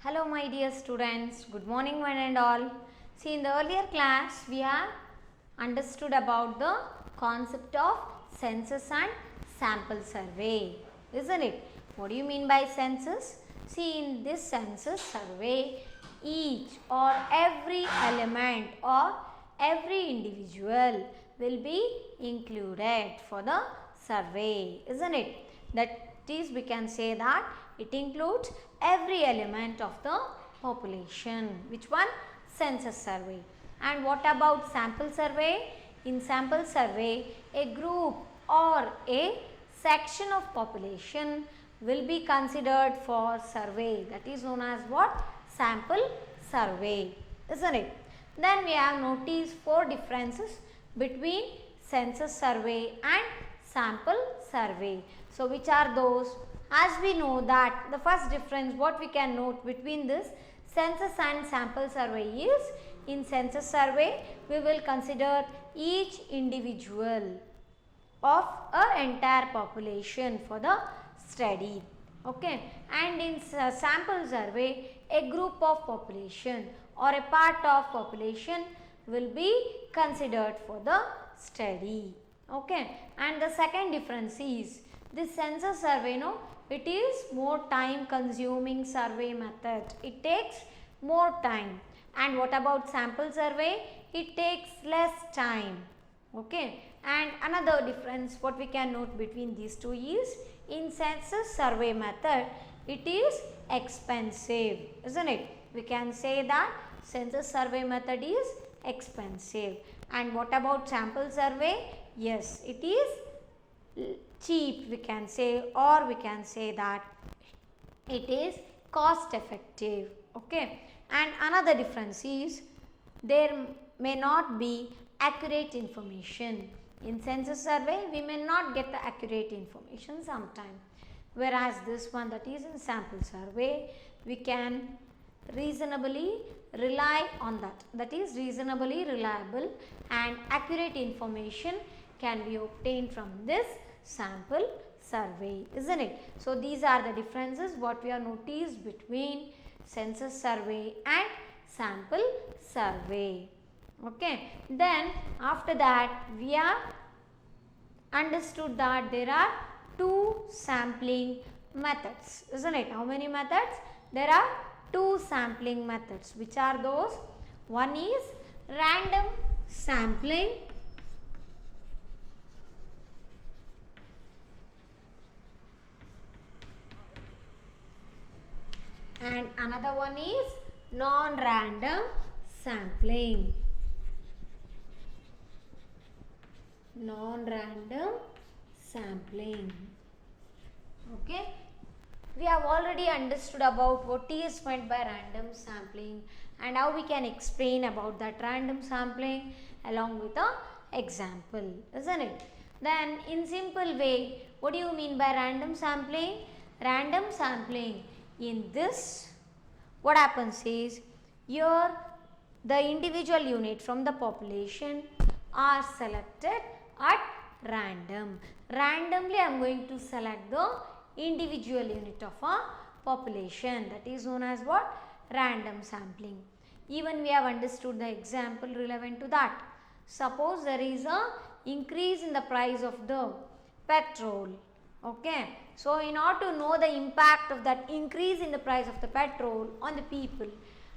Hello my dear students, good morning one and all. See, in the earlier class we have understood about the concept of census and sample survey, isn't it? What do you mean by census? See, in this census survey, each or every element or every individual will be included for the survey, isn't it? That is, we can say that it includes every element of the population. Which one? Census survey. And what about sample survey? In sample survey, a group or a section of population will be considered for survey. That is known as what? Sample survey, isn't it? Then we have noticed four differences between census survey and sample survey. So, which are those? As we know that the first difference what we can note between this census and sample survey is, in census survey we will consider each individual of an entire population for the study. Okay, and in sample survey a group of population or a part of population will be considered for the study. Okay, and the second difference is this census survey, it is more time consuming survey method. It takes more time. And what about sample survey? It takes less time. Okay, and another difference what we can note between these two is, in census survey method it is expensive, isn't it? We can say that census survey method is expensive. And what about sample survey? Yes, it is cheap, we can say, or we can say that it is cost effective. Okay, and another difference is there may not be accurate information. In census survey we may not get the accurate information sometime, whereas this one, that is in sample survey, we can reasonably rely on that. That is reasonably reliable and accurate information can be obtained from this sample survey, isn't it? So, these are the differences what we have noticed between census survey and sample survey. Okay, then after that we have understood that there are two sampling methods, isn't it? How many methods? There are two sampling methods. Which are those? One is random sampling and another one is non-random sampling. Non-random sampling. Okay, we have already understood about what is meant by random sampling and how we can explain about that random sampling along with a example, isn't it? Then in simple way, what do you mean by random sampling? Random sampling, in this what happens is, here the individual unit from the population are selected at random. Randomly I am going to select the individual unit of a population, that is known as what? Random sampling. Even we have understood the example relevant to that. Suppose there is a increase in the price of the petrol. Okay, so in order to know the impact of that increase in the price of the petrol on the people,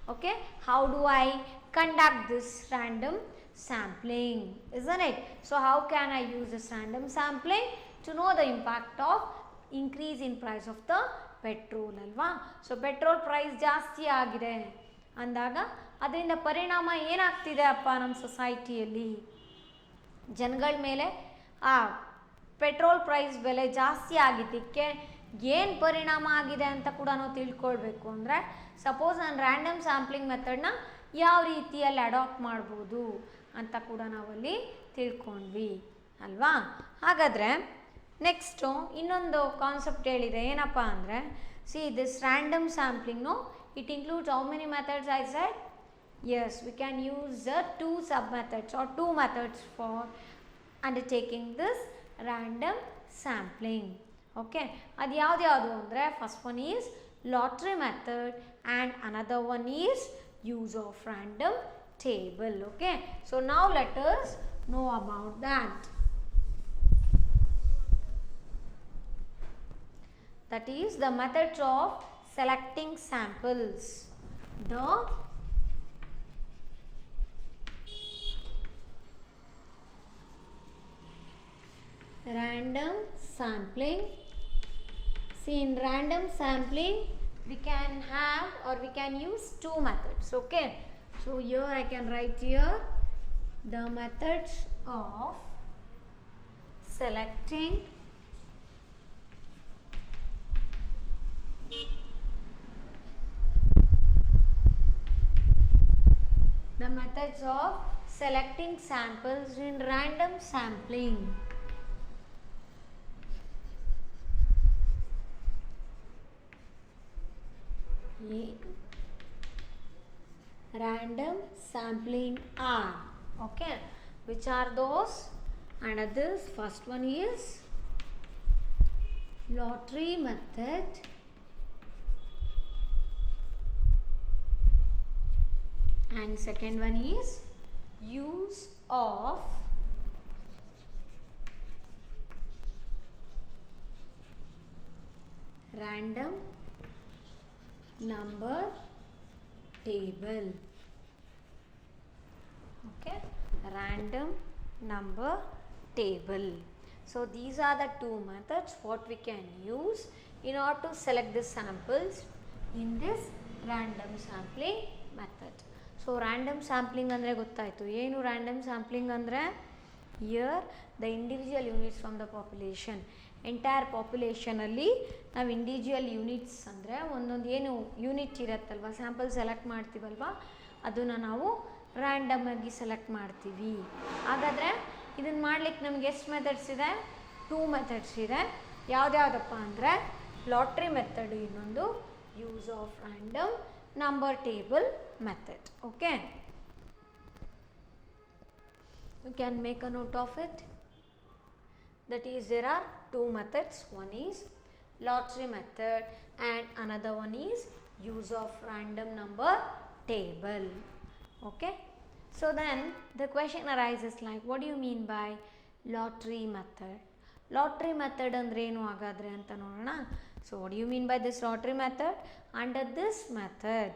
okay, how do I conduct this random sampling, isn't it? So, how can I use this random sampling to know the impact of increase in price of the petrol alva? So, petrol price ಜಾಸ್ತಿ ಆಗಿದೆ ಅಂದಾಗ ಅದರಿಂದ ಪರಿಣಾಮ ಏನಾಗ್ತಿದೆ ಅಪ್ಪ ನಮ್ಮ ಸೊಸೈಟಿಯಲ್ಲಿ, ಜನಗಳ ಮೇಲೆ ಆ ಪೆಟ್ರೋಲ್ ಪ್ರೈಸ್ ಬೆಲೆ ಜಾಸ್ತಿ ಆಗಿದ್ದಕ್ಕೆ ಏನು ಪರಿಣಾಮ ಆಗಿದೆ ಅಂತ ಕೂಡ ನಾವು ತಿಳ್ಕೊಳ್ಬೇಕು ಅಂದರೆ, ಸಪೋಸ್ ನಾನು ರ್ಯಾಂಡಮ್ ಸ್ಯಾಂಪ್ಲಿಂಗ್ ಮೆಥಡ್ನ ಯಾವ ರೀತಿಯಲ್ಲಿ ಅಡಾಪ್ಟ್ ಮಾಡ್ಬೋದು ಅಂತ ಕೂಡ ನಾವಲ್ಲಿ ತಿಳ್ಕೊಂಡ್ವಿ ಅಲ್ವಾ. ಹಾಗಾದರೆ ನೆಕ್ಸ್ಟು ಇನ್ನೊಂದು ಕಾನ್ಸೆಪ್ಟ್ ಹೇಳಿದೆ, ಏನಪ್ಪ ಅಂದರೆ, ಸಿ ದಿಸ್ ರ್ಯಾಂಡಮ್ ಸ್ಯಾಂಪ್ಲಿಂಗ್ನು it includes how many methods I said? Yes, we can use two sub methods or two methods for undertaking this random sampling. Okay, ಅದು ಯಾವ್ದು ಅಂದರೆ, first one is lottery method, and another one is use of random table. Okay, so now let us know about that. That is the methods of selecting samples. The random sampling. See, in random sampling we can have or we can use two methods. Okay, so here I can write here the methods of selecting samples in random sampling. Random sampling are, okay, which are those? And this first one is lottery method, and second one is use of random number table. Okay, random number table. So these are the two methods what we can use in order to select the samples in this random sampling method. So random sampling andre gottaytu. ಏನು random sampling andre? Here the individual units from the population, entire ಪಾಪ್ಯುಲೇಷನಲ್ಲಿ ನಾವು individual units ಅಂದರೆ ಒಂದೊಂದು ಏನು unit ಇರುತ್ತಲ್ವ, sample select ಮಾಡ್ತೀವಲ್ವ, ಅದನ್ನು ನಾವು ರ್ಯಾಂಡಮಾಗಿ select ಮಾಡ್ತೀವಿ. ಹಾಗಾದರೆ ಇದನ್ನು ಮಾಡ್ಲಿಕ್ಕೆ ನಮ್ಗೆ ಎಷ್ಟು ಮೆಥಡ್ಸ್ ಇದೆ? 2 ಮೆಥಡ್ಸ್ ಇದೆ. ಯಾವುದ್ಯಾವುದಪ್ಪ ಅಂದರೆ ಲಾಟ್ರಿ ಮೆಥಡ್, ಇನ್ನೊಂದು use of random number table method. Okay, you can make a note of it. That is, there are 2 methods. One is lottery method and another one is use of random number table. Okay, so then the question arises like, what do you mean by lottery method? Lottery method andre enu hagadre anta nodona. So what do you mean by this lottery method? Under this method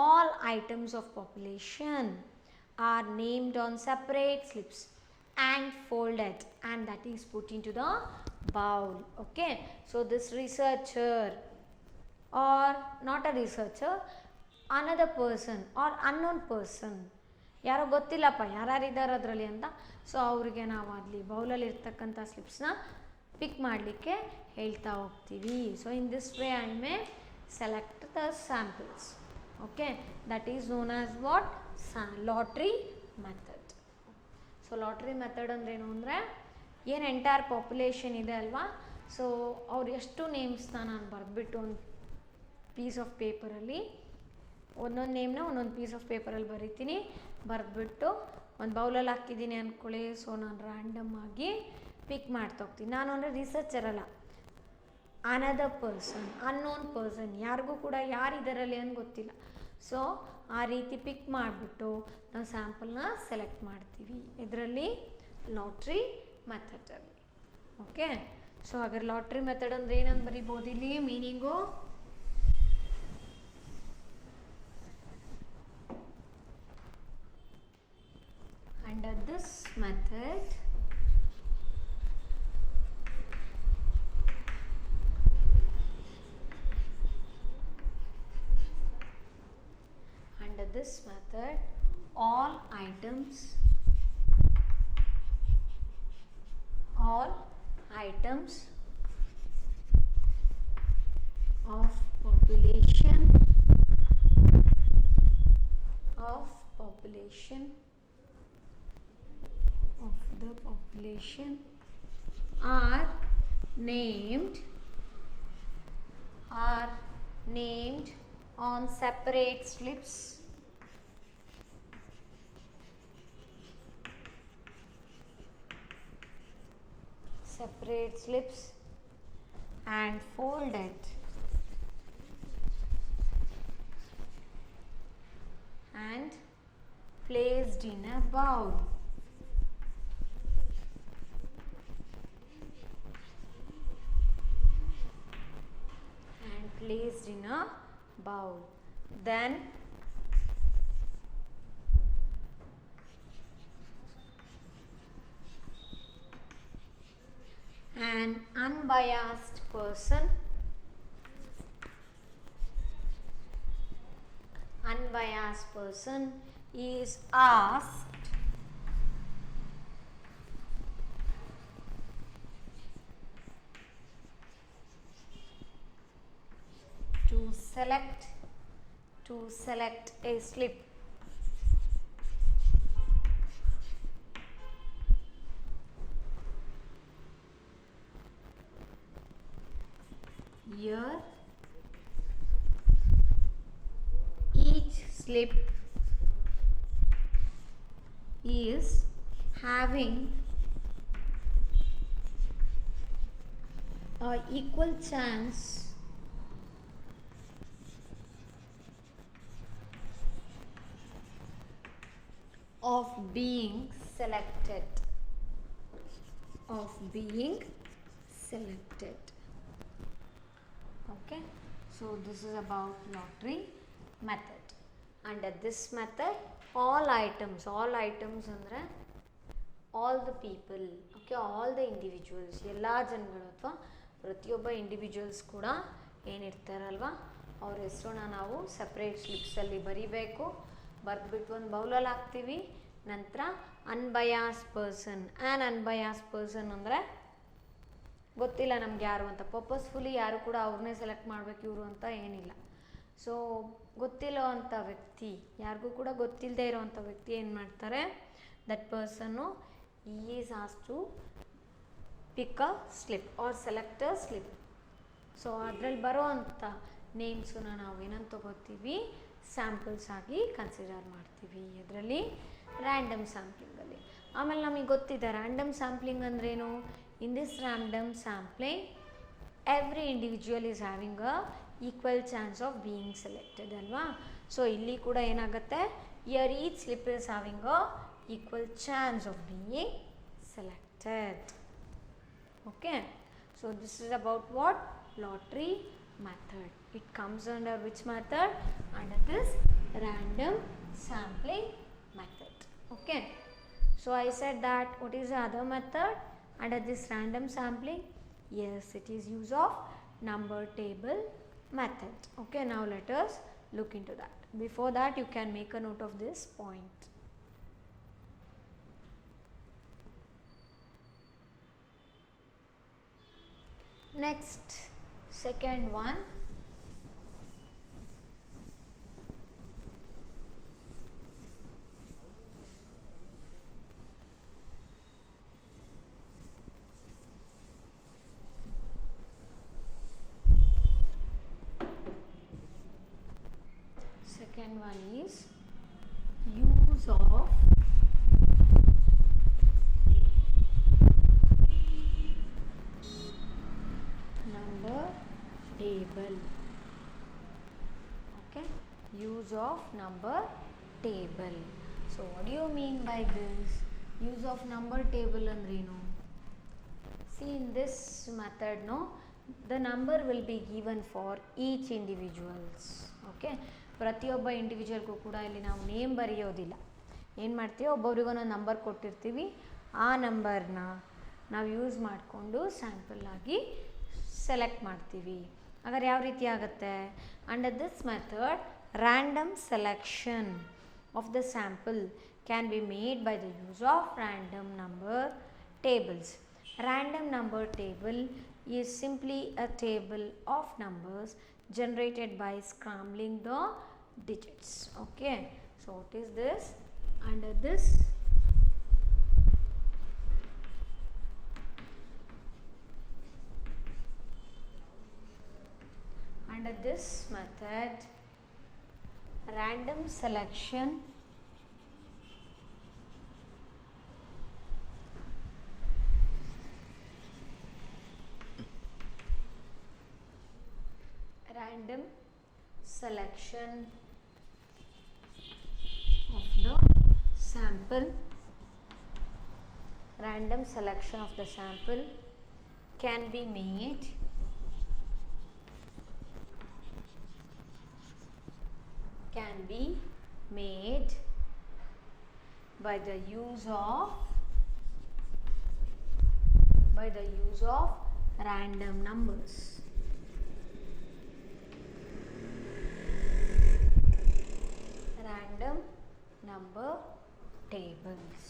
all items of population are named on separate slips and folded, and that is put into the bowl. Okay, so this researcher, or not a researcher, another person or unknown person, ಯಾರೋ ಗೊತ್ತಿಲ್ಲಪ್ಪ ಯಾರ್ಯಾರಿದ್ದಾರೆ ಅದರಲ್ಲಿ ಅಂತ, so ಅವರಿಗೆ ನಾವು ಅಲ್ಲಿ ಬೌಲಲ್ಲಿ ಇರ್ತಕ್ಕಂಥ ಸ್ಲಿಪ್ಸ್ನ ಪಿಕ್ ಮಾಡಲಿಕ್ಕೆ ಹೇಳ್ತಾ ಹೋಗ್ತೀವಿ. So in this way I may select the samples. Okay, that is known as what? Lottery method. So lottery method ಅಂದ್ರೇನು ಅಂದರೆ, ಏನು ಎಂಟೈರ್ ಪಾಪ್ಯುಲೇಷನ್ ಇದೆ ಅಲ್ವಾ, ಸೊ ಅವ್ರು ಎಷ್ಟು ನೇಮ್ಸ್ನ ನಾನು ಬರೆದ್ಬಿಟ್ಟು ಒಂದು ಪೀಸ್ ಆಫ್ ಪೇಪರಲ್ಲಿ, ಒಂದೊಂದು ನೇಮ್ನ ಒಂದೊಂದು ಪೀಸ್ ಆಫ್ ಪೇಪರಲ್ಲಿ ಬರಿತೀನಿ, ಬರೆದ್ಬಿಟ್ಟು ಒಂದು ಬೌಲಲ್ಲಿ ಹಾಕಿದ್ದೀನಿ ಅಂದ್ಕೊಳ್ಳಿ. ಸೊ ನಾನು ರ್ಯಾಂಡಮ್ ಆಗಿ ಪಿಕ್ ಮಾಡ್ತಾ ಹೋಗ್ತೀನಿ. ನಾನು ಅಂದರೆ ರಿಸರ್ಚರ್ ಅಲ್ಲ, ಅನದರ್ ಪರ್ಸನ್, ಅನ್ನೋನ್ ಪರ್ಸನ್, ಯಾರಿಗೂ ಕೂಡ ಯಾರು ಇದರಲ್ಲಿ ಅಂತ ಗೊತ್ತಿಲ್ಲ. ಸೊ ಆ ರೀತಿ ಪಿಕ್ ಮಾಡಿಬಿಟ್ಟು ನಾವು ಸ್ಯಾಂಪಲ್ನ ಸೆಲೆಕ್ಟ್ ಮಾಡ್ತೀವಿ ಇದರಲ್ಲಿ ಲಾಟ್ರಿ ಮೆಥಡಲ್ಲಿ. ಓಕೆ, ಸೊ ಹಾಗಾದ್ರೆ ಲಾಟ್ರಿ ಮೆಥಡ್ ಅಂದರೆ ಏನಂತ ಬರಿಬೋದು ಇಲ್ಲಿ meaning? Under this method all items of population of the population are named on separate slips and folded placed in a bowl. And placed in a bowl. Then an unbiased person is asked to select a slip. Here each slip is having an equal chance of being selected. Okay, so this is about lottery method. Under this method, all items ಅಂದರೆ all the people, okay, all the individuals, ಎಲ್ಲ ಜನಗಳು ಅಥವಾ ಪ್ರತಿಯೊಬ್ಬ individuals ಕೂಡ ಏನಿರ್ತಾರಲ್ವ ಅವ್ರ ಹೆಸರನ್ನ ನಾವು separate ಸ್ಲಿಪ್ಸಲ್ಲಿ ಬರಿಬೇಕು. ಬರೆದ್ಬಿಟ್ಟು ಒಂದು ಬೌಲಲ್ಲಿ ಹಾಕ್ತೀವಿ. ನಂತರ ಅನ್ಬಯಾಸ್ ಪರ್ಸನ್ ಅಂದರೆ ಗೊತ್ತಿಲ್ಲ ನಮ್ಗೆ ಯಾರು ಅಂತ, ಪರ್ಪಸ್ಫುಲಿ ಯಾರು ಕೂಡ ಅವ್ರನ್ನೇ ಸೆಲೆಕ್ಟ್ ಮಾಡಬೇಕು ಇವರು ಅಂತ ಏನಿಲ್ಲ. ಸೊ ಗೊತ್ತಿಲ್ಲೋ ಅಂಥ ವ್ಯಕ್ತಿ, ಯಾರಿಗೂ ಕೂಡ ಗೊತ್ತಿಲ್ಲದೆ ಇರೋವಂಥ ವ್ಯಕ್ತಿ ಏನು ಮಾಡ್ತಾರೆ, that person is has to pick a slip or select a slip. So ಅದರಲ್ಲಿ ಬರೋ ಅಂಥ ನೇಮ್ಸನ್ನ ನಾವು ಏನಂತ ತಗೋತೀವಿ, ಸ್ಯಾಂಪಲ್ಸ್ ಆಗಿ ಕನ್ಸಿಡರ್ ಮಾಡ್ತೀವಿ. ಇದರಲ್ಲಿ ರ್ಯಾಂಡಮ್ ಸ್ಯಾಂಪ್ಲಿಂಗಲ್ಲಿ. ಆಮೇಲೆ ನಮಗೆ ಗೊತ್ತಿದೆ ರ್ಯಾಂಡಮ್ ಸ್ಯಾಂಪ್ಲಿಂಗ್ ಅಂದ್ರೇನು. In this random sampling every individual is having a equal chance of being selected ಅಲ್ವಾ. ಸೊ ಇಲ್ಲಿ ಕೂಡ ಏನಾಗುತ್ತೆ, year each slip is having a equal chance of being selected. Okay, so this is about what lottery method. It comes under which method? Under this random sampling method. Okay, so I said that what is the other method under this random sampling? Yes, it is use of number table method. Okay, now let us look into that. Before that, you can make a note of this point. Next, second one, is use of number table. Okay, use of number table. So what do you mean by this? Use of number table andrenu? See, in this method, no, the number will be given for each individuals. Okay, ಪ್ರತಿಯೊಬ್ಬ ಇಂಡಿವಿಜುವಲ್ಗೂ ಕೂಡ ಇಲ್ಲಿ ನಾವು name ಬರೆಯೋದಿಲ್ಲ. ಏನು ಮಾಡ್ತೀವಿ, ಒಬ್ಬೊಬ್ರಿಗೊಂದು number ಕೊಟ್ಟಿರ್ತೀವಿ. ಆ ನಂಬರ್ನ ನಾವು ಯೂಸ್ ಮಾಡಿಕೊಂಡು ಸ್ಯಾಂಪಲ್ ಆಗಿ ಸೆಲೆಕ್ಟ್ ಮಾಡ್ತೀವಿ. ಹಾಗಾದ್ರೆ ಯಾವ ರೀತಿ ಆಗುತ್ತೆ? Under this method random selection of the sample can be made by the use of random number tables. Random number table is simply a table of numbers generated by scrambling the digits. Okay, so what is this? Under this method, random selection of the sample, random selection of the sample can be made by the use of random numbers. Random number tables.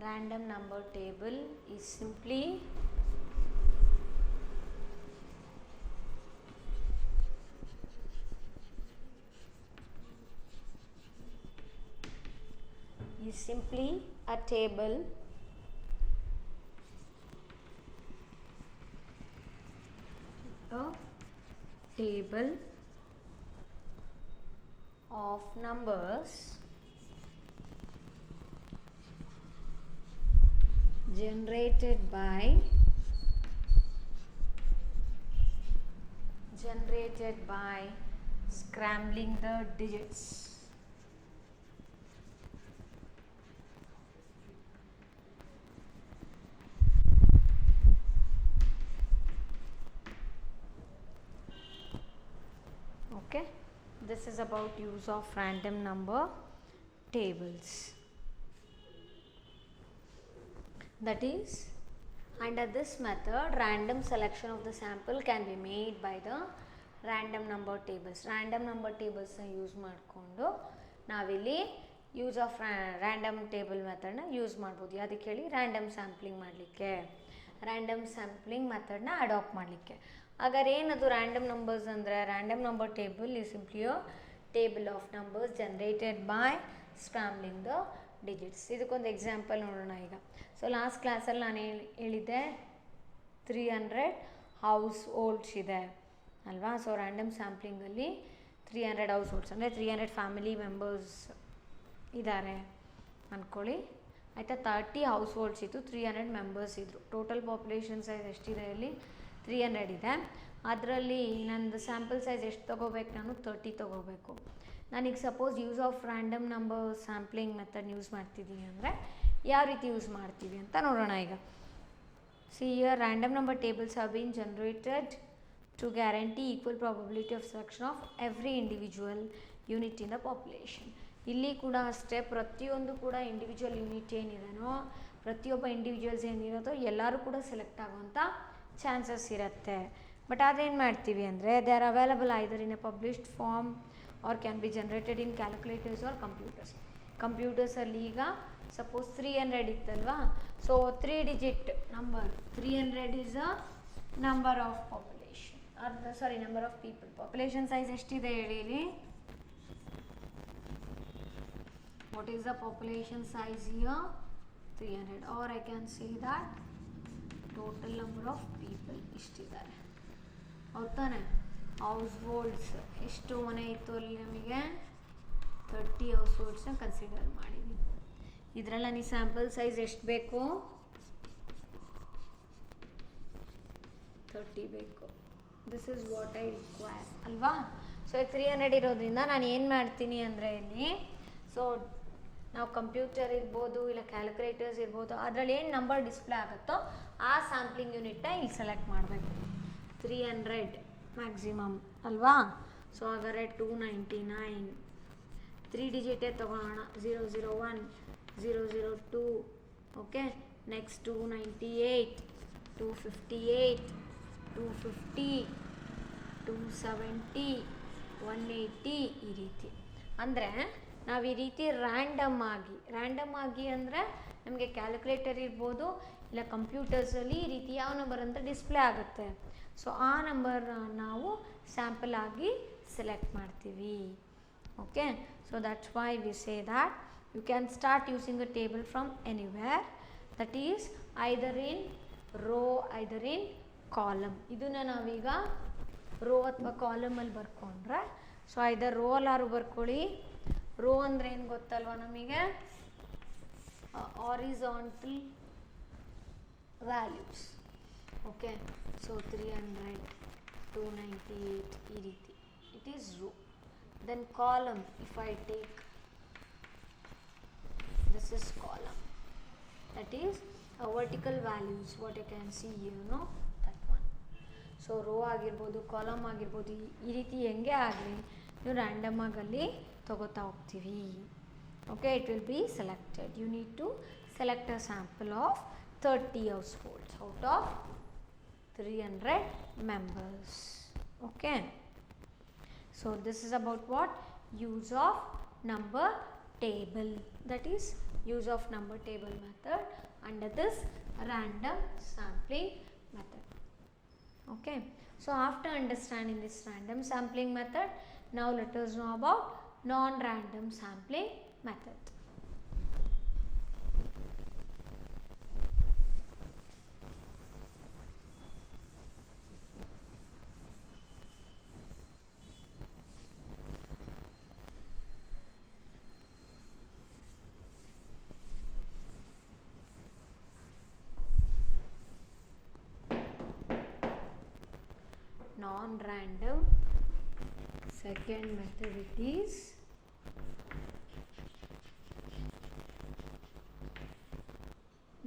Random number table is simply a table of numbers generated by scrambling the digits. Okay, this is about use of random number tables. That is, under this method, random selection of the sample can be made by the random number tables. Random number tables use ಮಾಡಿಕೊಂಡು ನಾವಿಲ್ಲಿ use of random table ಮೆಥಡ್ನ use ಮಾಡ್ಬೋದು. ಅದಕ್ಕೆ ಹೇಳಿ random sampling ಮಾಡಲಿಕ್ಕೆ, random sampling ಮೆಥಡ್ನ adopt ಮಾಡಲಿಕ್ಕೆ. ಹಾಗಾದ್ರೆ ಏನದು ರ್ಯಾಂಡಮ್ ನಂಬರ್ಸ್ ಅಂದರೆ, random number table is simply a table of numbers generated by scrambling the digits. ಇದಕ್ಕೊಂದು ಎಕ್ಸಾಂಪಲ್ ನೋಡೋಣ ಈಗ. ಸೊ ಲಾಸ್ಟ್ ಕ್ಲಾಸಲ್ಲಿ ನಾನು ಹೇಳಿದ್ದೆ 300 ಹೌಸ್ ಹೋಲ್ಡ್ಸ್ ಇದೆ ಅಲ್ವಾ. ಸೊ ರ್ಯಾಂಡಮ್ ಸ್ಯಾಂಪ್ಲಿಂಗಲ್ಲಿ 300 ಹೌಸ್ ಹೋಲ್ಡ್ಸ್ ಅಂದರೆ 300 ಫ್ಯಾಮಿಲಿ ಮೆಂಬರ್ಸ್ ಇದ್ದಾರೆ ಅಂದ್ಕೊಳ್ಳಿ, ಆಯಿತಾ. 30 ಹೌಸ್ ಹೋಲ್ಡ್ಸ್ ಇತ್ತು, 300 ಮೆಂಬರ್ಸ್ ಇದ್ದರು. ಟೋಟಲ್ ಪಾಪ್ಯುಲೇಷನ್ ಸೈಜ್ ಎಷ್ಟಿದೆ ಇಲ್ಲಿ? 300 ಇದೆ. ಅದರಲ್ಲಿ ನಂದು ಸ್ಯಾಂಪಲ್ ಸೈಜ್ ಎಷ್ಟು ತೊಗೋಬೇಕು? ನಾನು 30 ತೊಗೋಬೇಕು. ನಾನೀಗ suppose use of random number sampling method use ಮಾಡ್ತಿದ್ದೀನಿ ಅಂದರೆ ಯಾವ ರೀತಿ ಯೂಸ್ ಮಾಡ್ತೀವಿ ಅಂತ ನೋಡೋಣ ಈಗ. See here random number tables have been generated to guarantee equal probability of selection of every individual unit in the population. ಇಲ್ಲಿ ಕೂಡ ಅಷ್ಟೇ, ಪ್ರತಿಯೊಂದು ಕೂಡ ಇಂಡಿವಿಜುವಲ್ ಯೂನಿಟ್ ಏನಿದೆನೋ, ಪ್ರತಿಯೊಬ್ಬ ಇಂಡಿವಿಜುವಲ್ಸ್ ಏನಿರೋದೋ ಎಲ್ಲರೂ ಕೂಡ ಸೆಲೆಕ್ಟ್ ಆಗುವಂಥ ಚಾನ್ಸಸ್ ಇರುತ್ತೆ. ಬಟ್ ಅದೇನು ಮಾಡ್ತೀವಿ ಅಂದರೆ, they are available either in a published form or can be generated in calculators or computers. ಕಂಪ್ಯೂಟರ್ಸಲ್ಲಿ ಈಗ ಸಪೋಸ್ 300 ಇತ್ತಲ್ವಾ, so 3 digit number 300 is a number of population, number of people. Population size ಎಷ್ಟಿದೆ ಹೇಳಿ? What is the population size here? 300. Or I can say that total number of people ಇಷ್ಟಿದ್ದಾರೆ, ಹೌದಾನೆ. Households ಎಷ್ಟು ಮನೆ ಇತ್ತು ಅಲ್ಲಿ? ನಮಗೆ 30 ಹೌಸ್ ಹೋಲ್ಡ್ಸ್ನ ಕನ್ಸಿಡರ್ ಮಾಡಿದ್ವಿ. ಇದರಲ್ಲಿ ನನಗೆ ಸ್ಯಾಂಪಲ್ ಸೈಜ್ ಎಷ್ಟು ಬೇಕು? 30 ಬೇಕು. This is what I require ಅಲ್ವಾ. ಸೊ 300 ಇರೋದ್ರಿಂದ ನಾನು ಏನು ಮಾಡ್ತೀನಿ ಅಂದರೆ ಇಲ್ಲಿ, ಸೊ ನಾವು ಕಂಪ್ಯೂಟರ್ ಇರ್ಬೋದು ಇಲ್ಲ ಕ್ಯಾಲ್ಕುಲೇಟರ್ಸ್ ಇರ್ಬೋದು, ಅದರಲ್ಲಿ ಏನು ನಂಬರ್ ಡಿಸ್ಪ್ಲೇ ಆಗುತ್ತೋ ಆ ಸ್ಯಾಂಪ್ಲಿಂಗ್ ಯೂನಿಟ್ನ ಇಲ್ಲಿ ಸೆಲೆಕ್ಟ್ ಮಾಡಬೇಕು. 300 ಮ್ಯಾಕ್ಸಿಮಮ್ ಅಲ್ವಾ. ಸೊ ಹಾಗಾದರೆ 299 3 ಡಿಜಿಟೇ ತೊಗೊಳ್ಳೋಣ. 001 002 ಓಕೆ. ನೆಕ್ಸ್ಟ್ 298 258 250 270 180 ಈ ರೀತಿ. ಅಂದರೆ ನಾವು ಈ ರೀತಿ ರ್ಯಾಂಡಮ್ ಆಗಿ ಅಂದರೆ ನಮಗೆ ಕ್ಯಾಲ್ಕುಲೇಟರ್ ಇರ್ಬೋದು ಇಲ್ಲ ಕಂಪ್ಯೂಟರ್ಸಲ್ಲಿ ಈ ರೀತಿ ಯಾವ ನಂಬರ್ ಅಂತ ಡಿಸ್ಪ್ಲೇ ಆಗುತ್ತೆ. ಸೊ ಆ ನಂಬರ್ ನಾವು ಸ್ಯಾಂಪಲ್ ಆಗಿ ಸೆಲೆಕ್ಟ್ ಮಾಡ್ತೀವಿ. Okay, so that's why we say that you can start using a table from anywhere, that is either in row either in column. ಇದನ್ನು ನಾವೀಗ ರೋ ಅಥವಾ ಕಾಲಮಲ್ಲಿ ಬರ್ಕೊಂಡ್ರೆ, ಸೊ ಐದರ್ ರೋ ಅಲ್ಲಾರು ಬರ್ಕೊಳ್ಳಿ. Rho ಅಂದರೆ ಏನು ಗೊತ್ತಲ್ವ ನಮಗೆ? Horizontal values. ಓಕೆ, ಸೊ 300 298 ಈ ರೀತಿ it is row. Then column, if I take, this is column, that is a vertical values, what you can see here, no, that one. So row ಆಗಿರ್ಬೋದು, column ಆಗಿರ್ಬೋದು, ಈ ರೀತಿ ಹೆಂಗೆ ಆಗಲಿ ನೀವು random ಆಗಿ ಅಲ್ಲಿ ತಗೋತಾ ಹೋಗ್ತೀವಿ. Okay, it will be selected. You need to select a sample of 30 households out of 300 members. Okay, so this is about what? Use of number table, that is use of number table method under this random sampling method. Okay, so after understanding this random sampling method, now let us know about non-random sampling method. Non-random, second method it is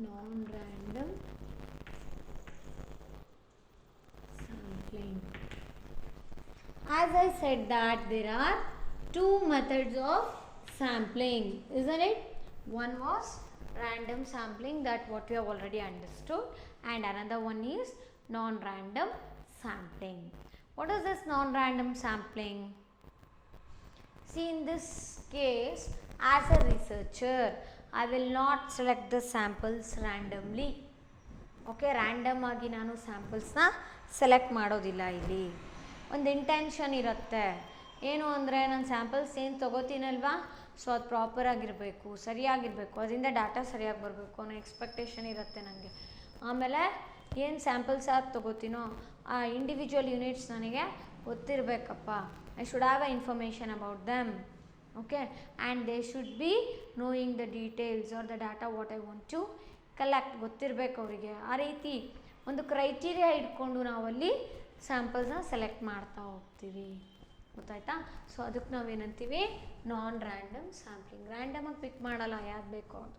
non-random sampling. As I said that there are two methods of sampling, isn't it? One was random sampling, that what we have already understood, and another one is non-random sampling. What is this non-random sampling? See, in this case, as a researcher, I will not select the samples randomly. Okay, random agi nanu samples na select ಮಾಡೋದಿಲ್ಲ. ಇಲ್ಲಿ ಒಂದು intention ಇರುತ್ತೆ, ಏನು ಅಂದರೆ ನಾನು samples ಏನು ತೊಗೋತೀನಲ್ವಾ, so ಅದು proper ಆಗಿರಬೇಕು, ಸರಿಯಾಗಿರಬೇಕು, ಅದರಿಂದ ಡಾಟಾ ಸರಿಯಾಗಿ ಬರಬೇಕು ಅನ್ನೋ ಎಕ್ಸ್ಪೆಕ್ಟೇಷನ್ ಇರುತ್ತೆ ನನಗೆ. ಆಮೇಲೆ ಏನು ಸ್ಯಾಂಪಲ್ಸ್ ಯಾರು ತೊಗೋತೀನೋ ಆ ಇಂಡಿವಿಜುವಲ್ ಯೂನಿಟ್ಸ್ ನನಗೆ ಗೊತ್ತಿರಬೇಕಪ್ಪ. I should have a information about them. Okay, and they should be knowing the details or the data what I want to collect, ಗೊತ್ತಿರಬೇಕು ಅವರಿಗೆ. ಆ ರೀತಿ ಒಂದು ಕ್ರೈಟೀರಿಯಾ ಇಟ್ಕೊಂಡು ನಾವಲ್ಲಿ ಸ್ಯಾಂಪಲ್ಸ್ನ ಸೆಲೆಕ್ಟ್ ಮಾಡ್ತಾ ಹೋಗ್ತೀವಿ, ಗೊತ್ತಾಯ್ತಾ? ಸೊ ಅದಕ್ಕೆ ನಾವೇನಂತೀವಿ, ನಾನ್ ರ್ಯಾಂಡಮ್ ಸ್ಯಾಂಪ್ಲಿಂಗ್. ರ್ಯಾಂಡಮಾಗಿ ಪಿಕ್ ಮಾಡಲ್ಲ, ಯಾವ್ದು ಬೇಕೋ ಅದು.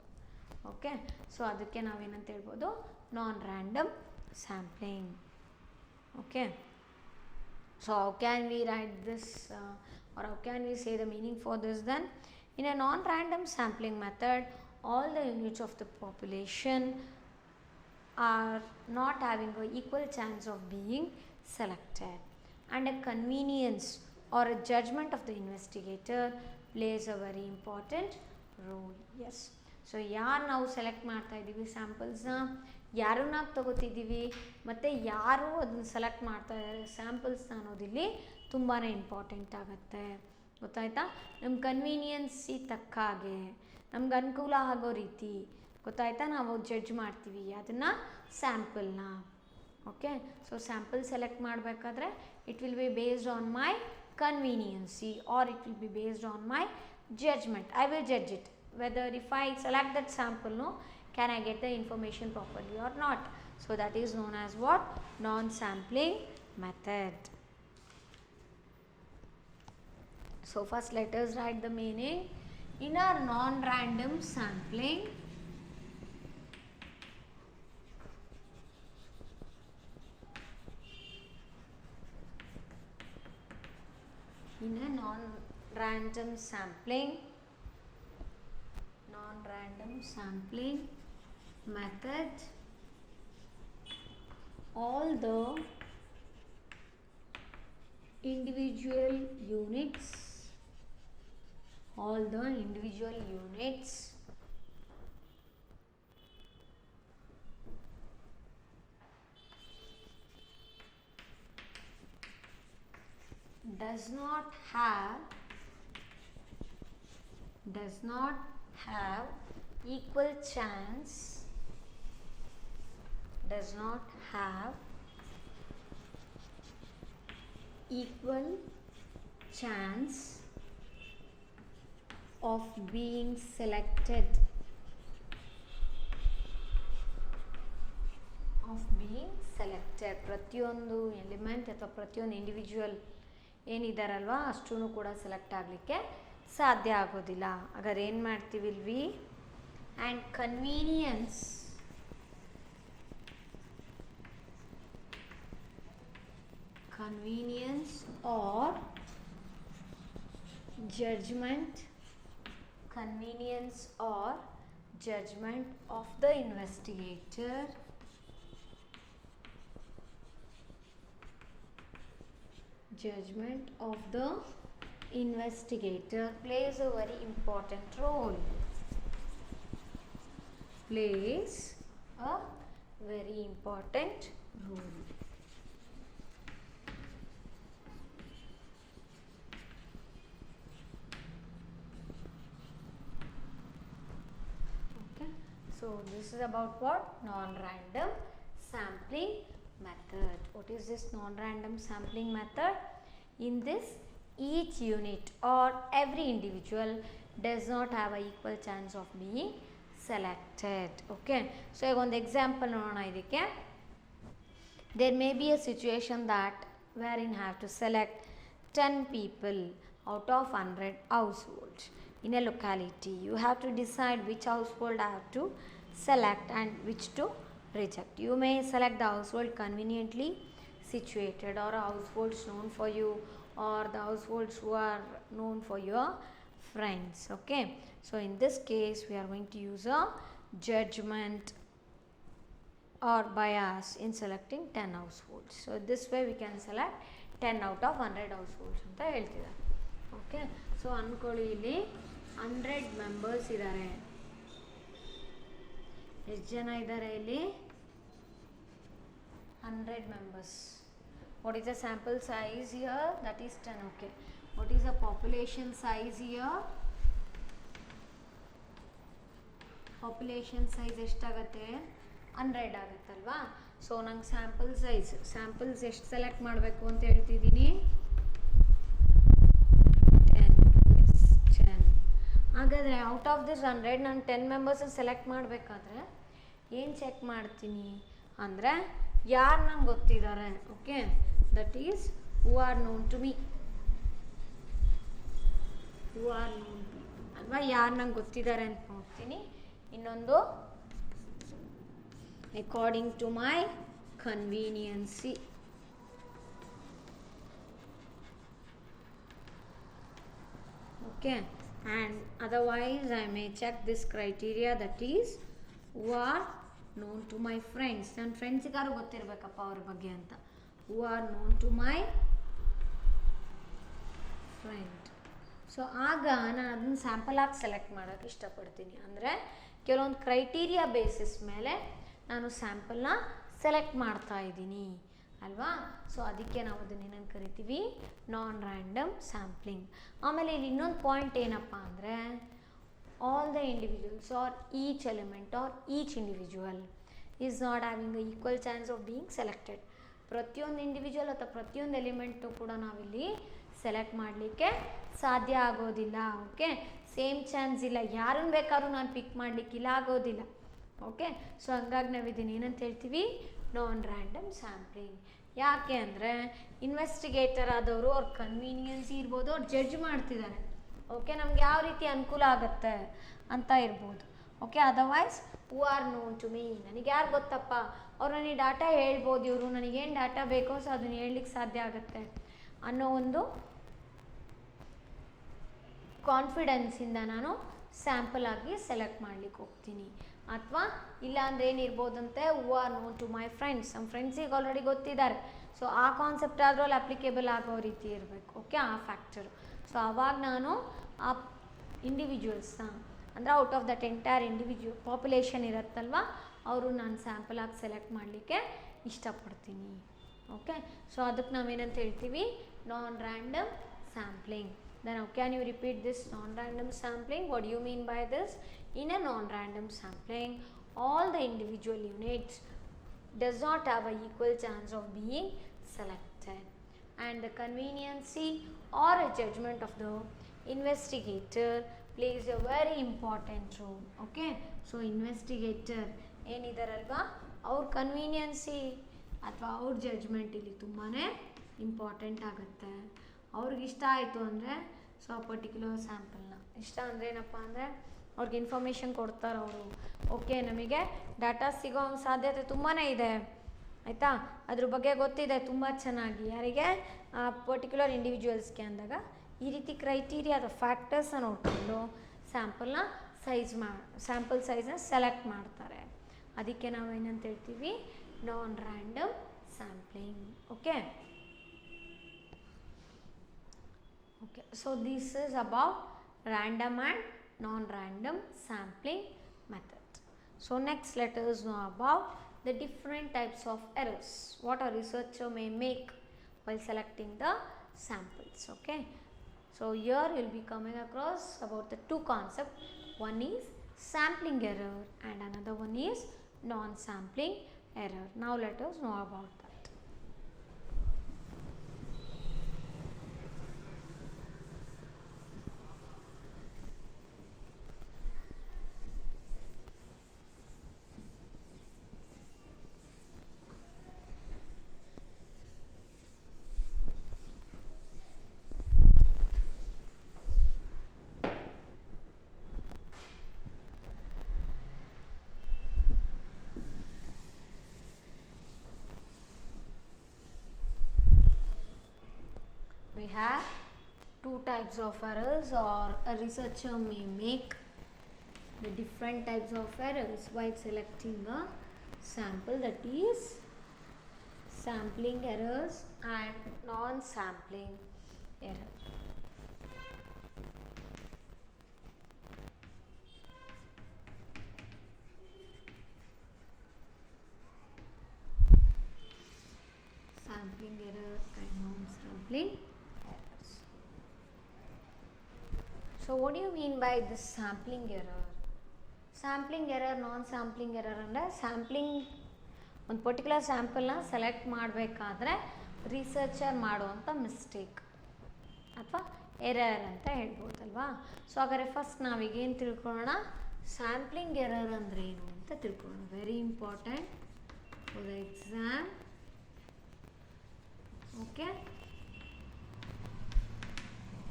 ಓಕೆ, ಸೊ ಅದಕ್ಕೆ ನಾವೇನಂತ ಹೇಳ್ಬೋದು, non random sampling. Okay, so how can we write this or how can we say the meaning for this then? In a non-random sampling method, all the units of the population are not having an equal chance of being selected, and a convenience or a judgment of the investigator plays a very important role. Yes, so ಯಾರು ನಾವು select ಮಾಡ್ತಾ ಇದ್ದೀವಿ ಸ್ಯಾಂಪಲ್ಸ್ನ, ಯಾರನ್ನ ತೊಗೋತಿದ್ದೀವಿ ಮತ್ತು ಯಾರು ಅದನ್ನು select ಮಾಡ್ತಾ ಇದ್ದಾರೆ ಸ್ಯಾಂಪಲ್ಸ್ನ ಅನ್ನೋದಿಲ್ಲಿ ತುಂಬಾ ಇಂಪಾರ್ಟೆಂಟ್ ಆಗುತ್ತೆ, ಗೊತ್ತಾಯ್ತಾ? ನಮ್ಮ ಕನ್ವೀನಿಯನ್ಸಿಗೆ ತಕ್ಕ ಹಾಗೆ, ನಮ್ಗೆ ಅನುಕೂಲ ಆಗೋ ರೀತಿ, ಗೊತ್ತಾಯ್ತಾ, ನಾವು ಜಡ್ಜ್ ಮಾಡ್ತೀವಿ ಅದನ್ನು ಸ್ಯಾಂಪಲ್ನ. ಓಕೆ, ಸೊ ಸ್ಯಾಂಪಲ್ ಸೆಲೆಕ್ಟ್ ಮಾಡಬೇಕಾದ್ರೆ it will be based on my convenience or it will be based on my judgment. I will judge it whether if I select that sample, no, can I get the information properly or not. So that is known as what? Non-sampling method. So first let us write the meaning. In our non-random sampling, in a non-random sampling method, all the individual units does not have equal chance of being selected, ಪ್ರತಿಯೊಂದು element ಅಥವಾ ಪ್ರತಿಯೊಂದು individual ಏನಿದಾರಲ್ವ ಅಷ್ಟೂ ಕೂಡ select ಆಗಲಿಕ್ಕೆ ಸಾಧ್ಯ ಆಗೋದಿಲ್ಲ. ಹಾಗಾದ್ರೆ ಏನು ಮಾಡ್ತೀವಿ ಇಲ್ವಿ, and convenience or judgment of the investigator plays a very important role. So this is about what? Non-random sampling method. What is this non-random sampling method? In this, each unit or every individual does not have an equal chance of being selected. Okay. So ಈಗ ಒಂದು example ನೋಡೋಣ ಇದಕ್ಕೆ. There may be a situation that wherein have to select 10 people out of 100 households in a locality. You have to decide which household I have to select and which to reject. You may select the household conveniently situated or households known for you or the households who are known for your friends. Okay. So in this case we are going to use a judgment or bias in selecting 10 households. So this way we can select 10 out of 100 households ಅಂತ ಹೇಳ್ತಿದ್ದಾರೆ. Okay. So ಅಂದ್ಕೊಳ್ಳಿ ಇಲ್ಲಿ 100 members ಇದ್ದಾರೆ. ಎಷ್ಟು ಜನ ಇದ್ದಾರೆ ಇಲ್ಲಿ? 100 members. What is the sample size here? That is 10. Okay. What is the population size here? Population size ಎಷ್ಟಾಗತ್ತೆ? 100 ಆಗುತ್ತಲ್ವಾ? ಸೊ ನಂಗೆ ಸ್ಯಾಂಪಲ್ಸ್ ಎಷ್ಟು ಸೆಲೆಕ್ಟ್ ಮಾಡಬೇಕು ಅಂತ ಹೇಳ್ತಿದ್ದೀನಿ? 10. ಹಾಗಾದರೆ ಔಟ್ ಆಫ್ ದಿಸ್ 100 ನಾನು 10 ಮೆಂಬರ್ಸ್ ಸೆಲೆಕ್ಟ್ ಮಾಡಬೇಕಾದ್ರೆ ಏನು ಚೆಕ್ ಮಾಡ್ತೀನಿ ಅಂದರೆ ಯಾರು ನಂಗೆ ಗೊತ್ತಿದ್ದಾರೆ. Okay. That is who are known to me ಅಲ್ವಾ? ಯಾರು ನಂಗೆ ಗೊತ್ತಿದ್ದಾರೆ ಅಂತ ನೋಡ್ತೀನಿ. ಇನ್ನೊಂದು according to my convenience. Okay. And otherwise I may check this criteria that is who are known to my friends. ನನ್ನ ಫ್ರೆಂಡ್ಸಿಗಾರು ಗೊತ್ತಿರಬೇಕಪ್ಪ ಅವ್ರ ಬಗ್ಗೆ ಅಂತ. Who are known to my friend. So ಆಗ ನಾನು ಅದನ್ನು ಸ್ಯಾಂಪಲ್ ಆಗಿ ಸೆಲೆಕ್ಟ್ ಮಾಡೋಕ್ಕೆ ಇಷ್ಟಪಡ್ತೀನಿ. ಅಂದರೆ ಕೆಲವೊಂದು ಕ್ರೈಟೀರಿಯಾ ಬೇಸಿಸ್ ಮೇಲೆ ನಾನು ಸ್ಯಾಂಪಲ್ನ ಸೆಲೆಕ್ಟ್ ಮಾಡ್ತಾ ಇದ್ದೀನಿ ಅಲ್ವಾ? ಸೊ ಅದಕ್ಕೆ ನಾವು ಅದನ್ನೇನಂತ ಕರಿತೀವಿ? ನಾನ್ ರ್ಯಾಂಡಮ್ ಸ್ಯಾಂಪ್ಲಿಂಗ್. ಆಮೇಲೆ ಇಲ್ಲಿ ಇನ್ನೊಂದು ಪಾಯಿಂಟ್ ಏನಪ್ಪ ಅಂದರೆ all the individuals or each element or each individual is not having a equal chance of being selected. ಪ್ರತಿಯೊಂದು ಇಂಡಿವಿಜುವಲ್ ಅಥವಾ ಪ್ರತಿಯೊಂದು ಎಲಿಮೆಂಟು ಕೂಡ ನಾವಿಲ್ಲಿ ಸೆಲೆಕ್ಟ್ ಮಾಡಲಿಕ್ಕೆ ಸಾಧ್ಯ ಆಗೋದಿಲ್ಲ. ಓಕೆ. ಸೇಮ್ ಚಾನ್ಸ್ ಇಲ್ಲ. ಯಾರನ್ನು ಬೇಕಾದ್ರೂ ನಾನು ಪಿಕ್ ಮಾಡಲಿಕ್ಕಿಲ್ಲ, ಆಗೋದಿಲ್ಲ. ಓಕೆ. ಸೊ ಹಂಗಾಗಿ ನಾವು ಇದನ್ನು ಏನಂತ ಹೇಳ್ತೀವಿ? Non random sampling. ಯಾಕೆ ಅಂದರೆ ಇನ್ವೆಸ್ಟಿಗೇಟರ್ ಆದವರು ಅವ್ರ ಕನ್ವೀನಿಯನ್ಸಿ ಇರ್ಬೋದು, ಅವ್ರು ಜಡ್ಜ್ ಮಾಡ್ತಿದ್ದಾರೆ. ಓಕೆ. ನಮ್ಗೆ ಯಾವ ರೀತಿ ಅನುಕೂಲ ಆಗುತ್ತೆ ಅಂತ ಇರ್ಬೋದು. Okay. Otherwise who are known to me, ನನಗೆ ಯಾರು ಗೊತ್ತಪ್ಪ, ಅವ್ರು ನನಗೆ ಡಾಟಾ ಹೇಳ್ಬೋದು, ಇವರು ನನಗೇನು ಡಾಟಾ ಬೇಕೋ ಸೊ ಅದನ್ನು ಹೇಳಲಿಕ್ಕೆ ಸಾಧ್ಯ ಆಗುತ್ತೆ ಅನ್ನೋ ಒಂದು ಕಾನ್ಫಿಡೆನ್ಸಿಂದ ನಾನು ಸ್ಯಾಂಪಲ್ ಆಗಿ ಸೆಲೆಕ್ಟ್ ಮಾಡ್ಲಿಕ್ಕೆ ಹೋಗ್ತೀನಿ. ಅಥವಾ ಇಲ್ಲಾಂದ್ರೆ ಏನಿರ್ಬೋದಂತೆ? Who are known to my friends. ನಮ್ಮ ಫ್ರೆಂಡ್ಸಿಗೆ ಆಲ್ರೆಡಿ ಗೊತ್ತಿದ್ದಾರೆ. ಸೊ ಆ ಕಾನ್ಸೆಪ್ಟ್ ಆದರೂ ಅಲ್ಲಿ ಅಪ್ಲಿಕೇಬಲ್ ಆಗೋ ರೀತಿ ಇರಬೇಕು. ಓಕೆ. ಆ ಫ್ಯಾಕ್ಟರು. ಸೊ ಆವಾಗ ನಾನು ಆ ಇಂಡಿವಿಜುವಲ್ಸ್ನ ಅಂದರೆ out of that entire population ಇರುತ್ತಲ್ವ, ಅವರು ನಾನು ಸ್ಯಾಂಪಲ್ ಆಗಿ ಸೆಲೆಕ್ಟ್ ಮಾಡಲಿಕ್ಕೆ ಇಷ್ಟಪಡ್ತೀನಿ. ಓಕೆ. ಸೊ ಅದಕ್ಕೆ ನಾವೇನಂತ ಹೇಳ್ತೀವಿ? Non random sampling. Then how can you repeat this non-random sampling? What do you mean by this? In a non-random sampling, all the individual units does not have a equal chance of being selected, and the conveniency or a judgment of the investigator plays a very important role. Okay. So investigator ಏನಿದಾರಲ್ವಾ, ಅವ್ರ ಕನ್ವೀನಿಯನ್ಸಿ ಅಥವಾ ಅವ್ರ judgment ಇಲ್ಲಿ ತುಂಬಾ important ಆಗುತ್ತೆ. ಅವ್ರಿಗೆ ಇಷ್ಟ ಆಯಿತು ಅಂದರೆ ಸೊ ಆ ಪರ್ಟಿಕ್ಯುಲರ್ ಸ್ಯಾಂಪಲ್ನ ಇಷ್ಟ ಅಂದರೆ ಏನಪ್ಪ ಅಂದರೆ ಅವ್ರಿಗೆ ಇನ್ಫಾರ್ಮೇಷನ್ ಕೊಡ್ತಾರೆ ಅವರು, ಓಕೆ ನಮಗೆ ಡಾಟಾ ಸಿಗೋ ಸಾಧ್ಯತೆ ತುಂಬಾ ಇದೆ ಆಯಿತಾ, ಅದ್ರ ಬಗ್ಗೆ ಗೊತ್ತಿದೆ ತುಂಬ ಚೆನ್ನಾಗಿ ಯಾರಿಗೆ ಆ ಪರ್ಟಿಕ್ಯುಲರ್ ಇಂಡಿವಿಜುವಲ್ಸ್ಗೆ ಅಂದಾಗ ಈ ರೀತಿ ಕ್ರೈಟೀರಿಯಾದ ಫ್ಯಾಕ್ಟರ್ಸ್ನ ನೋಡಿಕೊಂಡು ಸ್ಯಾಂಪಲ್ ಸೈಜ್ನ ಸೆಲೆಕ್ಟ್ ಮಾಡ್ತಾರೆ. ಅದಕ್ಕೆ ನಾವು ಏನಂತ ಹೇಳ್ತೀವಿ, non random sampling. Okay okay, so this is about random and non-random sampling method. So next let us know about the different types of errors what a researcher may make while selecting the samples. Okay, so here you will be coming across about the two concepts. One is sampling error and another one is non-sampling error. Now let us know about that. We have two types of errors or a researcher may make the different types of errors while selecting a sample, that is sampling errors and non-sampling error. Sampling error and non-sampling errors. So what do you mean by this sampling error? Sampling error, non-sampling error ಅಂದರೆ sampling ಒಂದು particular ಸ್ಯಾಂಪಲ್ನ select ಮಾಡಬೇಕಾದ್ರೆ researcher ಮಾಡುವಂಥ mistake ಅಥವಾ error ಅಂತ ಹೇಳ್ಬೋದಲ್ವಾ. So ಹಾಗಾದರೆ first ನಾವೀಗೇನು ತಿಳ್ಕೊಳ್ಳೋಣ, sampling error ಅಂದರೆ ಏನು ಅಂತ ತಿಳ್ಕೊಳ್ಳೋಣ. Very important for the exam. Okay,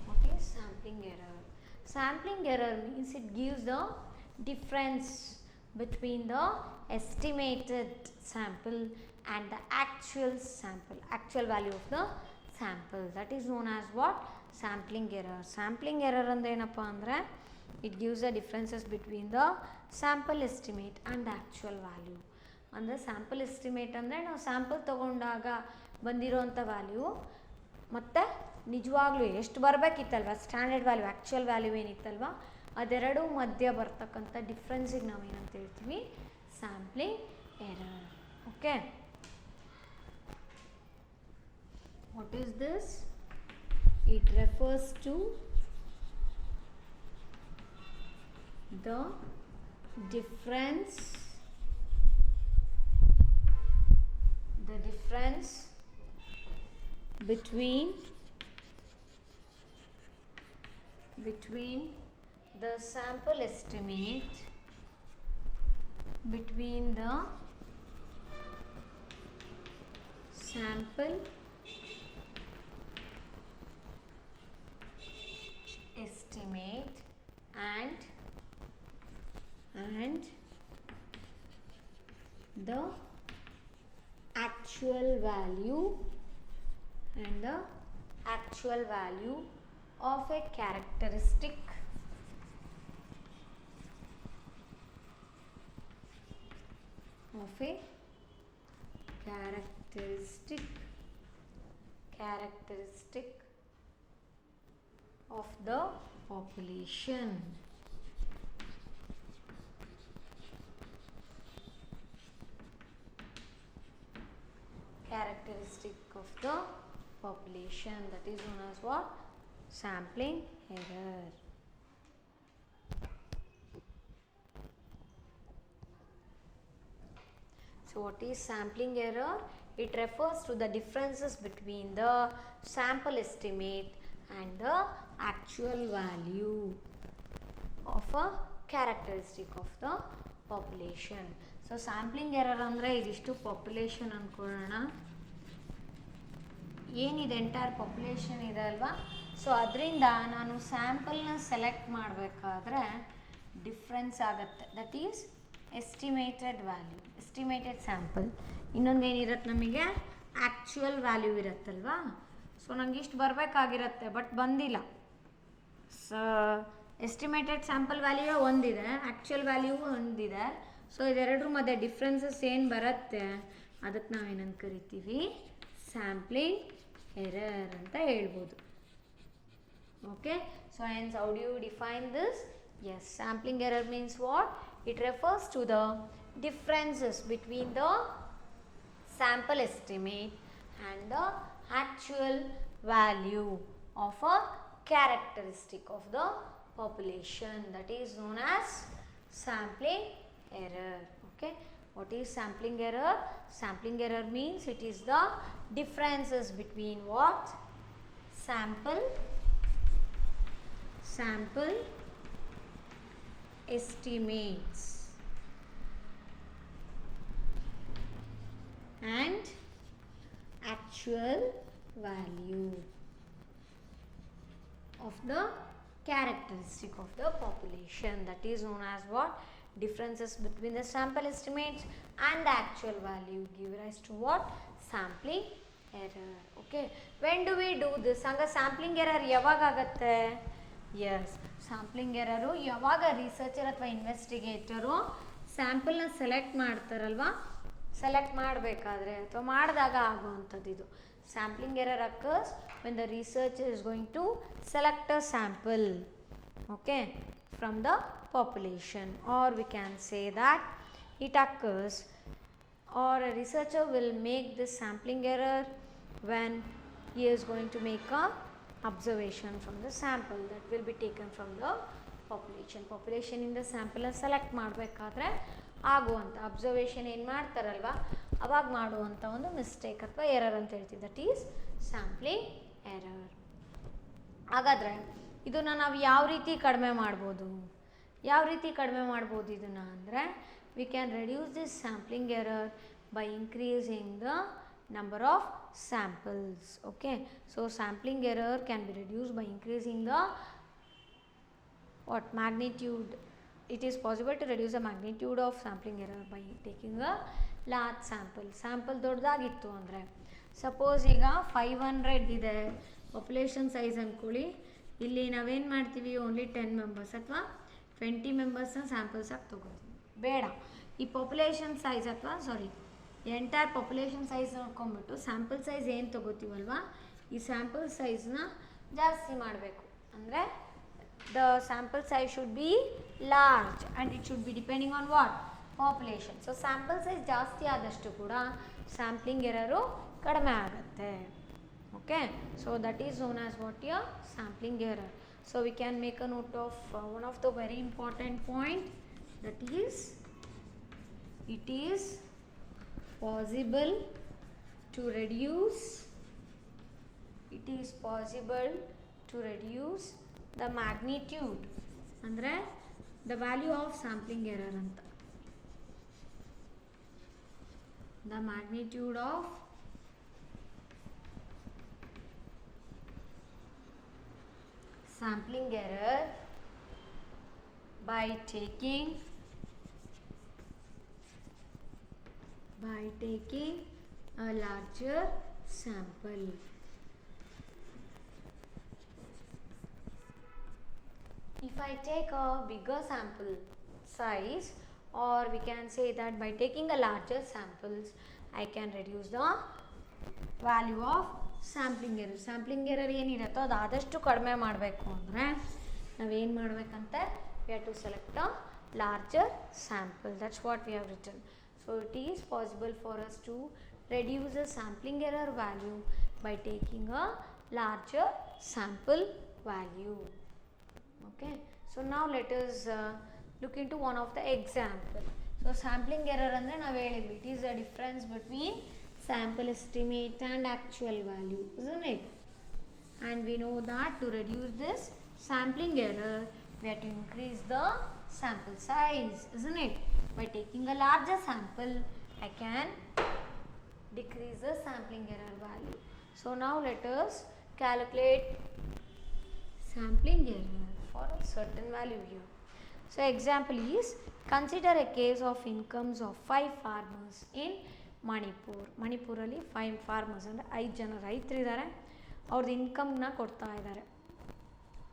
what is sampling error? Sampling error means it gives the difference between the estimated sample and the actual sample, actual value of the sample. That is known as what? Sampling error. Sampling error ಅಂದ್ರೆ ಏನಪ್ಪ ಅಂದರೆ it gives the differences between the sample estimate and the actual value. ಅಂದರೆ sample estimate ಅಂದರೆ ನಾವು sample ತೊಗೊಂಡಾಗ ಬಂದಿರೋವಂಥ value ಮತ್ತು ನಿಜವಾಗ್ಲೂ ಎಷ್ಟು ಬರಬೇಕಿತ್ತಲ್ವ ಸ್ಟ್ಯಾಂಡರ್ಡ್ ವ್ಯಾಲ್ಯೂ, ಆ್ಯಕ್ಚುಯಲ್ ವ್ಯಾಲ್ಯೂ ಏನಿತ್ತಲ್ವ ಅದೆರಡೂ ಮಧ್ಯ ಬರ್ತಕ್ಕಂಥ ಡಿಫ್ರೆನ್ಸಿಗೆ ನಾವು ಏನಂತ ಹೇಳ್ತೀವಿ, sampling error. Okay, what is this? It refers to the difference between the sample estimate between the sample estimate and the actual value of a characteristic of the population. Characteristic of the population, that is known as what? Sampling error. So what is sampling error? It refers to the differences between the sample estimate and the actual value of a characteristic of the population. So sampling error ಅಂದರೆ ಇದಿಷ್ಟು population ಅಂದ್ಕೊಳ್ಳೋಣ. ಏನಿದೆ entire population ಇದೆ ಅಲ್ವಾ, so ಅದರಿಂದ ನಾನು ಸ್ಯಾಂಪಲ್ನ select ಮಾಡಬೇಕಾದ್ರೆ difference ಆಗುತ್ತೆ. That is estimated value, estimated sample. ಇನ್ನೊಂದೇನಿರುತ್ತೆ ನಮಗೆ ಆ್ಯಕ್ಚುಯಲ್ ವ್ಯಾಲ್ಯೂ ಇರುತ್ತಲ್ವಾ. ಸೊ ನಂಗೆ ಇಷ್ಟು ಬರಬೇಕಾಗಿರುತ್ತೆ ಬಟ್ ಬಂದಿಲ್ಲ. ಸೊ ಎಸ್ಟಿಮೇಟೆಡ್ ಸ್ಯಾಂಪಲ್ ವ್ಯಾಲ್ಯೂ ಒಂದಿದೆ, ಆ್ಯಕ್ಚುಯಲ್ ವ್ಯಾಲ್ಯೂ ಒಂದಿದೆ. ಸೊ ಇದೆರಡರ ಮಧ್ಯೆ ಡಿಫ್ರೆನ್ಸಸ್ ಏನು ಬರುತ್ತೆ ಅದಕ್ಕೆ ನಾವೇನಂತ ಕರಿತೀವಿ, ಸ್ಯಾಂಪ್ಲಿಂಗ್ ಎರರ್ ಅಂತ ಹೇಳ್ಬೋದು. Okay, so hence how do you define this? Yes, sampling error means what? It refers to the differences between the sample estimate and the actual value of a characteristic of the population. That is known as sampling error. Okay, what is sampling error? Sampling error means it is the differences between what? Sample estimates and actual value of the characteristic of the population. That is known as what? Differences between the sample estimates and the actual value give rise to what? Sampling error. Okay, when do we do this? Anga sampling error ಯಾವಾಗ ಆಗುತ್ತೆ? Yes, sampling error ಯಾವಾಗ researcher ಅಥವಾ ಇನ್ವೆಸ್ಟಿಗೇಟರು ಸ್ಯಾಂಪಲ್ನ select ಮಾಡ್ತಾರಲ್ವಾ, select ಮಾಡಬೇಕಾದ್ರೆ ಅಥವಾ ಮಾಡಿದಾಗ ಆಗುವಂಥದ್ದು ಇದು. Sampling error occurs when the researcher is going to select a sample, okay, from the population, or we can say that it occurs, or a researcher will make this sampling error when he is going to make a observation from the sample that will be taken from the population ಇಂದ ಸ್ಯಾಂಪಲ್ನ select ಮಾಡಬೇಕಾದ್ರೆ ಆಗುವಂಥ observation ಏನು ಮಾಡ್ತಾರಲ್ವ ಅವಾಗ ಮಾಡುವಂಥ ಒಂದು mistake ಅಥವಾ error ಅಂತ ಹೇಳ್ತೀವಿ. That is sampling error. ಹಾಗಾದರೆ ಇದನ್ನು ನಾವು ಯಾವ ರೀತಿ ಕಡಿಮೆ ಮಾಡ್ಬೋದು, ಇದನ್ನು ಅಂದರೆ we can reduce this sampling error by increasing the number of samples. Okay, so sampling error can be reduced by increasing the magnitude. It is possible to reduce the magnitude of sampling error by taking a large sample ದೊಡ್ಡದಾಗಿತ್ತು ಅಂದರೆ suppose ಈಗ 500 ಇದೆ population size ಅಂದ್ಕೊಳ್ಳಿ. ಇಲ್ಲಿ ನಾವೇನು ಮಾಡ್ತೀವಿ, only 10 members ಅಥವಾ 20 ಮೆಂಬರ್ಸ್ನ ಸ್ಯಾಂಪಲ್ಸಾಗಿ ತೊಗೊಳ್ತೀವಿ. ಬೇಡ, ಈ ಪಾಪ್ಯುಲೇಷನ್ ಸೈಜ್ ಅಥವಾ ಎಂಟೈರ್ ಪಾಪ್ಯುಲೇಷನ್ ಸೈಜ್ ನೋಡ್ಕೊಂಡ್ಬಿಟ್ಟು ಸ್ಯಾಂಪಲ್ ಸೈಜ್ ಏನು ತೊಗೋತೀವಲ್ವ, ಈ ಸ್ಯಾಂಪಲ್ ಸೈಜ್ನ ಜಾಸ್ತಿ ಮಾಡಬೇಕು. ಅಂದರೆ the sample size should be large and it should be depending on what? Population. So sample size ಜಾಸ್ತಿ ಆದಷ್ಟು ಕೂಡ ಸ್ಯಾಂಪ್ಲಿಂಗ್ ಎರರು ಕಡಿಮೆ ಆಗುತ್ತೆ. Okay, so that is known as what your sampling error. So we can make a note of one of the very important point, that is it is possible to reduce the magnitude ಅಂದರೆ the value of sampling error ಅಂತ. The magnitude of sampling error by taking a larger sample. If I take a bigger sample size, or we can say that by taking a larger samples I can reduce the value of sampling error. Sampling error ಏನಿರುತ್ತೋ ಅದು ಆದಷ್ಟು ಕಡಿಮೆ ಮಾಡಬೇಕು ಅಂದರೆ ನಾವೇನು ಮಾಡಬೇಕಂತೆ, we have to select a larger sample. That's what we have written. So it is possible for us to reduce the sampling error value by taking a larger sample value. Okay, so now let us look into one of the example. So sampling error andre navu helidvi, it is the difference between sample estimate and actual value, isn't it? And we know that to reduce this sampling error we have to increase the sample size, isn't it? By taking a larger sample I can decrease the sampling error value. So now let us calculate sampling error for a certain value here. So example is, consider a case of incomes of 5 farmers in Manipur. ಮಣಿಪುರಲ್ಲಿ 5 farmers ಅಂದರೆ 5 ಜನ ರೈತರಿದ್ದಾರೆ, ಅವ್ರದ್ದು ಇನ್ಕಮ್ನ ಕೊಡ್ತಾ ಇದ್ದಾರೆ.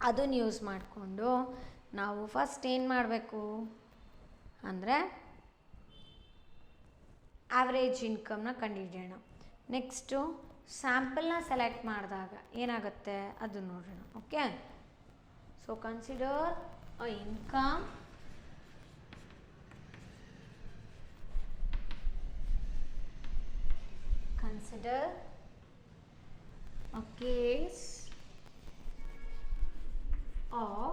ಅದನ್ನು use ಮಾಡಿಕೊಂಡು ನಾವು first ಏನು ಮಾಡಬೇಕು ಅಂದರೆ ಆವ್ರೇಜ್ ಇನ್ಕಮ್ನ ಕಂಡುಹಿಡಿಯೋಣ. ನೆಕ್ಸ್ಟು ಸ್ಯಾಂಪಲ್ನ ಸೆಲೆಕ್ಟ್ ಮಾಡಿದಾಗ ಏನಾಗುತ್ತೆ ಅದು ನೋಡೋಣ. Okay, so consider a income consider a case of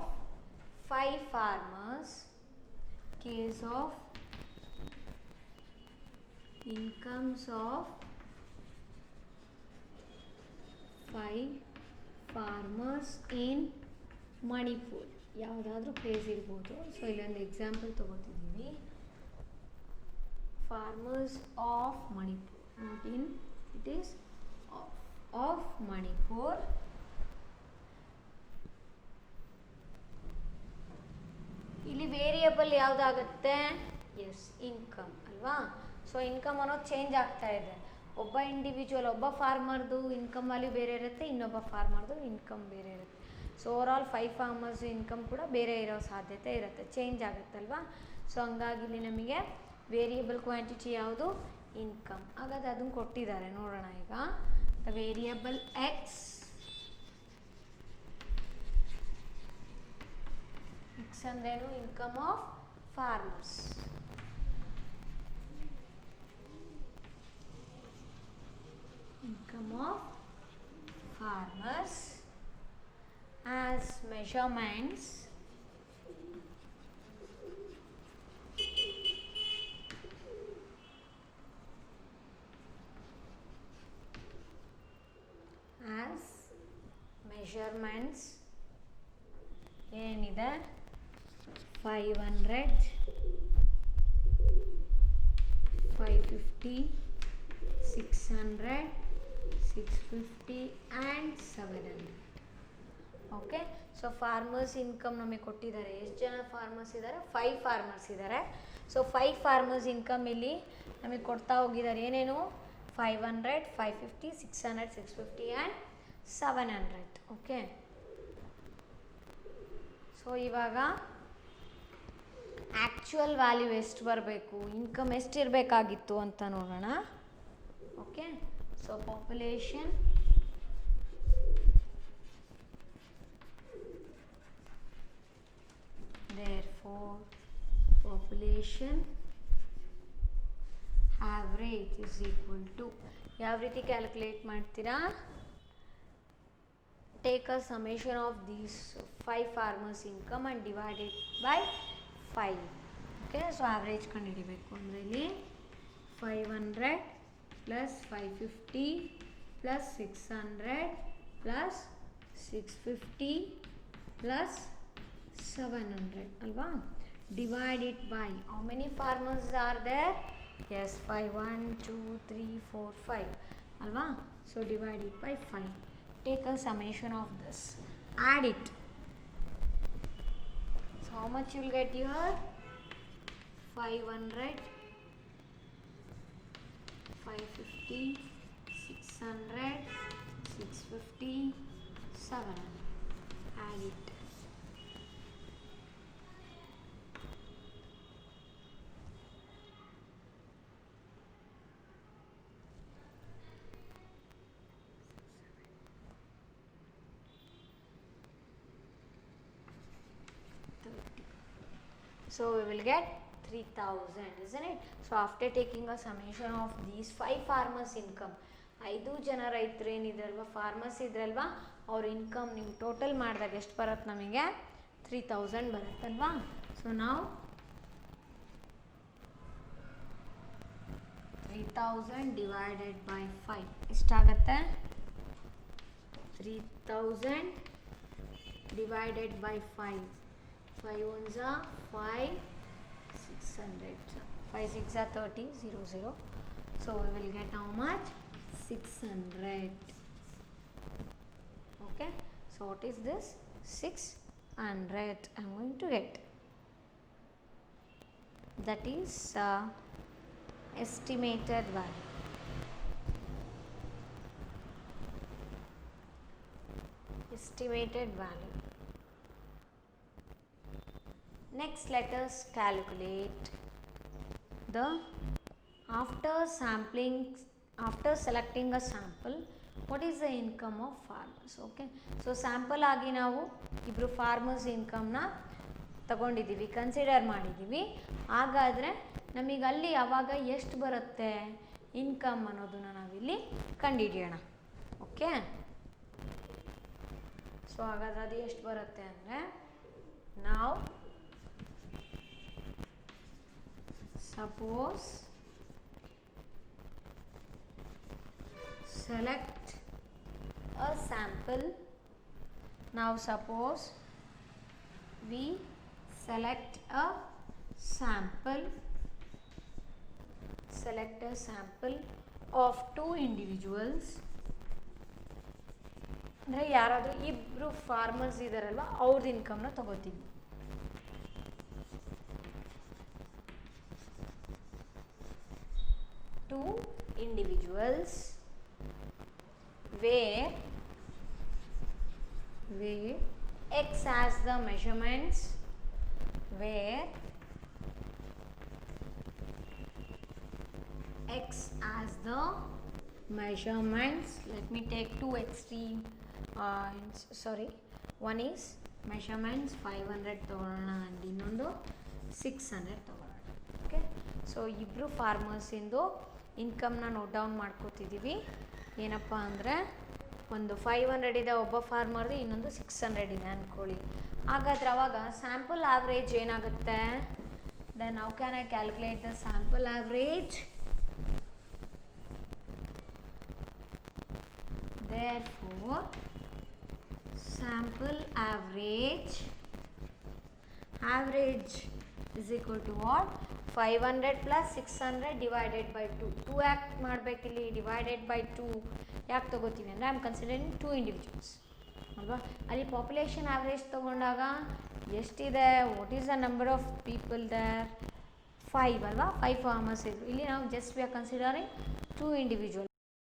5 farmers, case of incomes of 5 farmers in Manipur. ಯಾವುದಾದ್ರೂ ಪ್ಲೇಸ್ ಇರ್ಬೋದು. ಸೊ ಇಲ್ಲೊಂದು ಎಕ್ಸಾಂಪಲ್ ತೊಗೋತಿದ್ದೀವಿ, farmers of Manipur, not in, it is of Manipur. ಇಲ್ಲಿ ವೇರಿಯಬಲ್ ಯಾವುದಾಗುತ್ತೆ? ಎಸ್, ಇನ್ಕಮ್ ಅಲ್ವಾ. ಸೊ ಇನ್ಕಮ್ ಅನ್ನೋದು change ಆಗ್ತಾ ಇದೆ. ಒಬ್ಬ ಇಂಡಿವಿಜುವಲ್, ಒಬ್ಬ ಫಾರ್ಮರ್ದು ಇನ್ಕಮ್ ವ್ಯಾಲ್ಯೂ ಬೇರೆ ಇರುತ್ತೆ, ಇನ್ನೊಬ್ಬ ಫಾರ್ಮರ್ದು ಇನ್ಕಮ್ ಬೇರೆ ಇರುತ್ತೆ. ಸೊ ಓವರಾಲ್ 5 ಫಾರ್ಮರ್ಸ್ ಇನ್ಕಮ್ ಕೂಡ ಬೇರೆ ಇರೋ ಸಾಧ್ಯತೆ ಇರುತ್ತೆ, ಚೇಂಜ್ ಆಗುತ್ತಲ್ವಾ. ಸೊ ಹಂಗಾಗಿ ಇಲ್ಲಿ ನಮಗೆ ವೇರಿಯಬಲ್ ಕ್ವಾಂಟಿಟಿ ಯಾವುದು? ಇನ್ಕಮ್. ಹಾಗಾದ್ರೆ ಅದನ್ನು ಕೊಟ್ಟಿದ್ದಾರೆ, ನೋಡೋಣ ಈಗ. ದ ವೇರಿಯಬಲ್ ಎಕ್ಸ್ ಅಂದ್ರೇನು? Income of farmers. Income of farmers as measurements ಏನಿದೆ 500, 550, 600, 650 and 700. Okay, so farmers income ನಮಗೆ ಕೊಟ್ಟಿದ್ದಾರೆ. ಎಷ್ಟು ಜನ ಫಾರ್ಮರ್ಸ್ ಇದ್ದಾರೆ? 5 ಫಾರ್ಮರ್ಸ್ ಇದ್ದಾರೆ. ಸೊ 5 ಫಾರ್ಮರ್ಸ್ ಇನ್ಕಮ್ ಇಲ್ಲಿ ನಮಗೆ ಕೊಡ್ತಾ ಹೋಗಿದ್ದಾರೆ. ಏನೇನು? 500, 550, 600, 650 ಆ್ಯಂಡ್ 700. ಓಕೆ, ಸೊ ಇವಾಗ ಆ್ಯಕ್ಚುಯಲ್ ವ್ಯಾಲ್ಯೂ ಎಷ್ಟು ಬರಬೇಕು, ಇನ್ಕಮ್ ಎಷ್ಟು ಇರಬೇಕಾಗಿತ್ತು ಅಂತ ನೋಡೋಣ. Okay, so population therefore population average is equal to, ಯಾವ ರೀತಿ ಕ್ಯಾಲ್ಕುಲೇಟ್ ಮಾಡ್ತೀರಾ? Take a summation of these 5 farmers income and divided by 5. Okay, so average ಕಂಡುಹಿಡಿಬೇಕು ಅಂದರೆ ಇಲ್ಲಿ 500 ಪ್ಲಸ್ 550 ಪ್ಲಸ್ 600 ಪ್ಲಸ್ 650 ಪ್ಲಸ್ 700 ಅಲ್ವಾ. Divide it by how many farmers are there? Yes, 5, 1, 2, 3, 4, 5 ಅಲ್ವಾ. So divide it by 5. Take a summation of this, add it. So how much you will get your 500, 550, 600, 650, 700. Add it. So we will get 3000, isn't it? So after taking a summation of these 5 farmers income, 5 ಜನ ರೈತರು ಏನಿದ್ರಲ್ವ, farmers ಇದ್ರಲ್ವಾ, ಅವ್ರ income ನೀವು total ಮಾಡಿದಾಗ ಎಷ್ಟು ಬರುತ್ತೆ? ನಮಗೆ 3000 ಬರುತ್ತಲ್ವಾ. So ನಾವು 3000 divided by 5 ಎಷ್ಟಾಗತ್ತೆ? 3000 divided by 5. 5 ones are 5, 600. 5 6 are 30, 0, 0. So we will get how much? 600. So what is this? 600 I am going to get. That is estimated value. Estimated value. Next, let us calculate the after selecting a sample, what is the income of farmers. Okay, so sample ಆಗಿ ನಾವು ಇಬ್ಬರು farmers ಇನ್ಕಮ್ನ ತಗೊಂಡಿದ್ದೀವಿ, consider ಮಾಡಿದ್ದೀವಿ. ಹಾಗಾದರೆ ನಮಗೆ ಅಲ್ಲಿ ಯಾವಾಗ ಎಷ್ಟು ಬರುತ್ತೆ ಇನ್ಕಮ್ ಅನ್ನೋದನ್ನು ನಾವಿಲ್ಲಿ ಕಂಡುಹಿಡಿಯೋಣ. ಓಕೆ, ಸೊ ಹಾಗಾದ್ರೆ ಅದು ಎಷ್ಟು ಬರುತ್ತೆ ಅಂದರೆ, ನಾವು suppose select a sample. Now suppose we select a sample of 2 individuals. ಅಂದರೆ ಯಾರಾದರೂ ಇಬ್ಬರು ಫಾರ್ಮರ್ಸ್ ಇದ್ದಾರಲ್ವ ಅವ್ರದ್ದು ಇನ್ಕಮ್ನ ತಗೋತೀವಿ. Two individuals where x as the measurements, where x as the measurements. Let me take two extreme one is measurements 500 ತಗೊಳ್ಳೋಣ and ಇನ್ನೊಂದು 600 ತಗೊಳ್ಳೋಣ. Okay, so ಇಬ್ಬರು ಫಾರ್ಮರ್ಸಿಂದು ಇನ್ಕಮ್ನ note down ಮಾಡ್ಕೋತಿದ್ದೀವಿ. ಏನಪ್ಪ ಅಂದರೆ, ಒಂದು 500 ಇದೆ ಒಬ್ಬ ಫಾರ್ಮರ್ದು, ಇನ್ನೊಂದು 600 ಇದೆ ಅಂದ್ಕೊಳ್ಳಿ. ಹಾಗಾದ್ರೆ ಅವಾಗ ಸ್ಯಾಂಪಲ್ ಆವ್ರೇಜ್ ಏನಾಗುತ್ತೆ? Then how can I calculate the sample average? Therefore sample average is equal to what? 500 plus 600 divided by 2. 2 ಯಾಕೆ ಮಾಡಬೇಕಿಲ್ಲಿ? ಡಿವೈಡೆಡ್ ಬೈ 2 ಯಾಕೆ ತಗೋತೀವಿ ಅಂದರೆ, ಐ ಆಮ್ ಕನ್ಸಿಡರಿಂಗ್ 2 ಇಂಡಿವಿಜುವಲ್ಸ್ ಅಲ್ವಾ. ಅಲ್ಲಿ ಪಾಪ್ಯುಲೇಷನ್ ಆವ್ರೇಜ್ ತೊಗೊಂಡಾಗ ಎಷ್ಟಿದೆ? What is the number of people there? 5 ಅಲ್ವಾ. 5 farmers ಇದ್ರು. ಇಲ್ಲಿ ನಾವು just we are considering 2 individual.